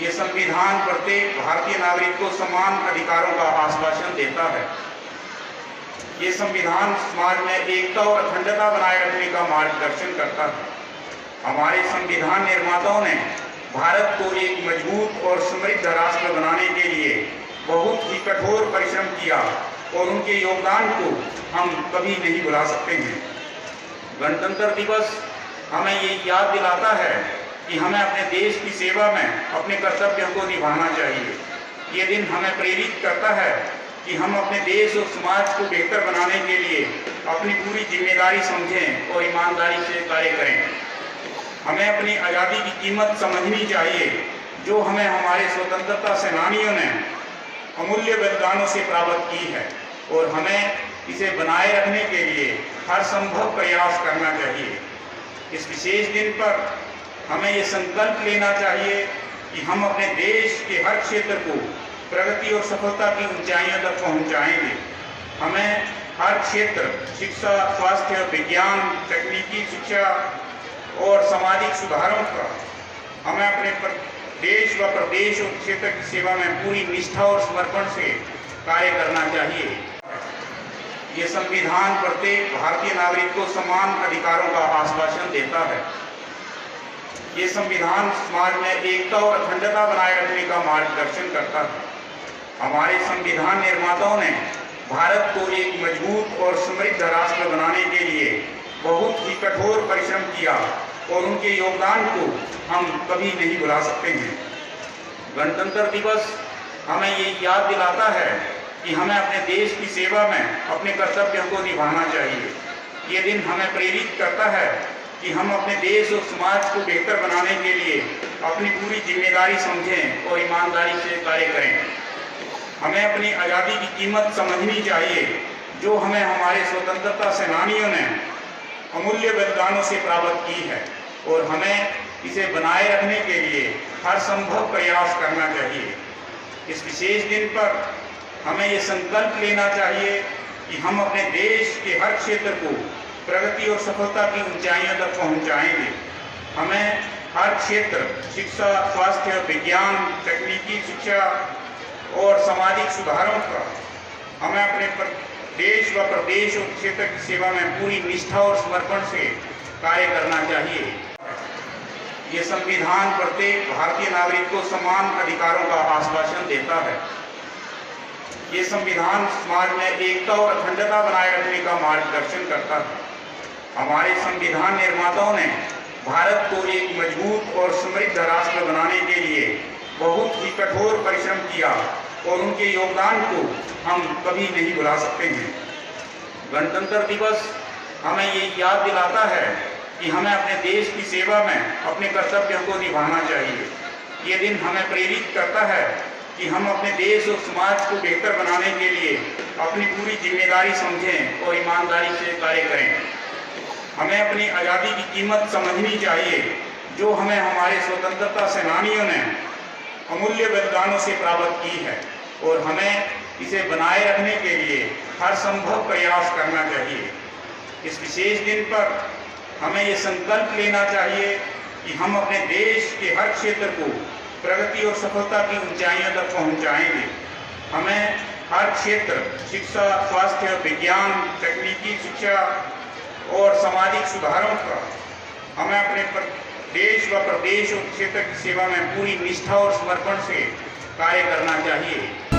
ये संविधान प्रत्येक भारतीय नागरिक को समान अधिकारों का आश्वासन देता है। ये संविधान समाज में एकता और अखंडता बनाए रखने का मार्गदर्शन करता है। हमारे संविधान निर्माताओं ने भारत को एक मजबूत और समृद्ध राष्ट्र बनाने के लिए बहुत ही कठोर परिश्रम किया और उनके योगदान को हम कभी नहीं भुला सकते हैं। गणतंत्र दिवस हमें ये याद दिलाता है कि हमें अपने देश की सेवा में अपने कर्तव्यों को निभाना चाहिए। ये दिन हमें प्रेरित करता है कि हम अपने देश और समाज को बेहतर बनाने के लिए अपनी पूरी जिम्मेदारी समझें और ईमानदारी से कार्य करें। हमें अपनी आज़ादी की कीमत समझनी चाहिए जो हमें हमारे स्वतंत्रता सेनानियों ने अमूल्य बलिदानों से प्राप्त की है, और हमें इसे बनाए रखने के लिए हर संभव प्रयास करना चाहिए। इस विशेष दिन पर हमें ये संकल्प लेना चाहिए कि हम अपने देश के हर क्षेत्र को प्रगति और सफलता की ऊंचाइयों तक पहुंचाएंगे। हमें हर क्षेत्र शिक्षा, स्वास्थ्य, विज्ञान, तकनीकी शिक्षा और सामाजिक सुधारों का हमें अपने देश व प्रदेश और क्षेत्र की सेवा में पूरी निष्ठा और समर्पण से कार्य करना चाहिए। ये संविधान प्रत्येक भारतीय नागरिक को समान अधिकारों का आश्वासन देता है। ये संविधान समाज में एकता और अखंडता बनाए रखने का मार्गदर्शन करता है। हमारे संविधान निर्माताओं ने भारत को एक मजबूत और समृद्ध राष्ट्र बनाने के लिए बहुत ही कठोर परिश्रम किया और उनके योगदान को हम कभी नहीं भुला सकते हैं। गणतंत्र दिवस हमें ये याद दिलाता है कि हमें अपने देश की सेवा में अपने कर्तव्यों को निभाना चाहिए। ये दिन हमें प्रेरित करता है कि हम अपने देश और समाज को बेहतर बनाने के लिए अपनी पूरी जिम्मेदारी समझें और ईमानदारी से कार्य करें। हमें अपनी आज़ादी की कीमत समझनी चाहिए जो हमें हमारे स्वतंत्रता सेनानियों ने अमूल्य बलिदानों से प्राप्त की है, और हमें इसे बनाए रखने के लिए हर संभव प्रयास करना चाहिए। इस विशेष दिन पर हमें ये संकल्प लेना चाहिए कि हम अपने देश के हर क्षेत्र को प्रगति और सफलता की ऊंचाइयों तक पहुंचाएंगे। हमें हर क्षेत्र शिक्षा, स्वास्थ्य, विज्ञान, तकनीकी शिक्षा और सामाजिक सुधारों का हमें अपने देश व प्रदेश और क्षेत्र की सेवा में पूरी निष्ठा और समर्पण से कार्य करना चाहिए। ये संविधान प्रत्येक भारतीय नागरिक को समान अधिकारों का आश्वासन देता है। ये संविधान समाज में एकता और अखंडता बनाए रखने का मार्गदर्शन करता है। हमारे संविधान निर्माताओं ने भारत को एक मजबूत और समृद्ध राष्ट्र बनाने के लिए बहुत ही कठोर परिश्रम किया और उनके योगदान को हम कभी नहीं भुला सकते हैं। गणतंत्र दिवस हमें ये याद दिलाता है कि हमें अपने देश की सेवा में अपने कर्तव्यों को निभाना चाहिए। ये दिन हमें प्रेरित करता है कि हम अपने देश और समाज को बेहतर बनाने के लिए अपनी पूरी जिम्मेदारी समझें और ईमानदारी से कार्य करें। हमें अपनी आज़ादी की कीमत समझनी चाहिए जो हमें हमारे स्वतंत्रता सेनानियों ने अमूल्य बलिदानों से प्राप्त की है, और हमें इसे बनाए रखने के लिए हर संभव प्रयास करना चाहिए। इस विशेष दिन पर हमें ये संकल्प लेना चाहिए कि हम अपने देश के हर क्षेत्र को प्रगति और सफलता की ऊंचाइयों तक पहुंचाएंगे। हमें हर क्षेत्र शिक्षा, स्वास्थ्य, विज्ञान, तकनीकी शिक्षा और सामाजिक सुधारों का हमें अपने देश व प्रदेश और क्षेत्र की सेवा में पूरी निष्ठा और समर्पण से कार्य करना चाहिए।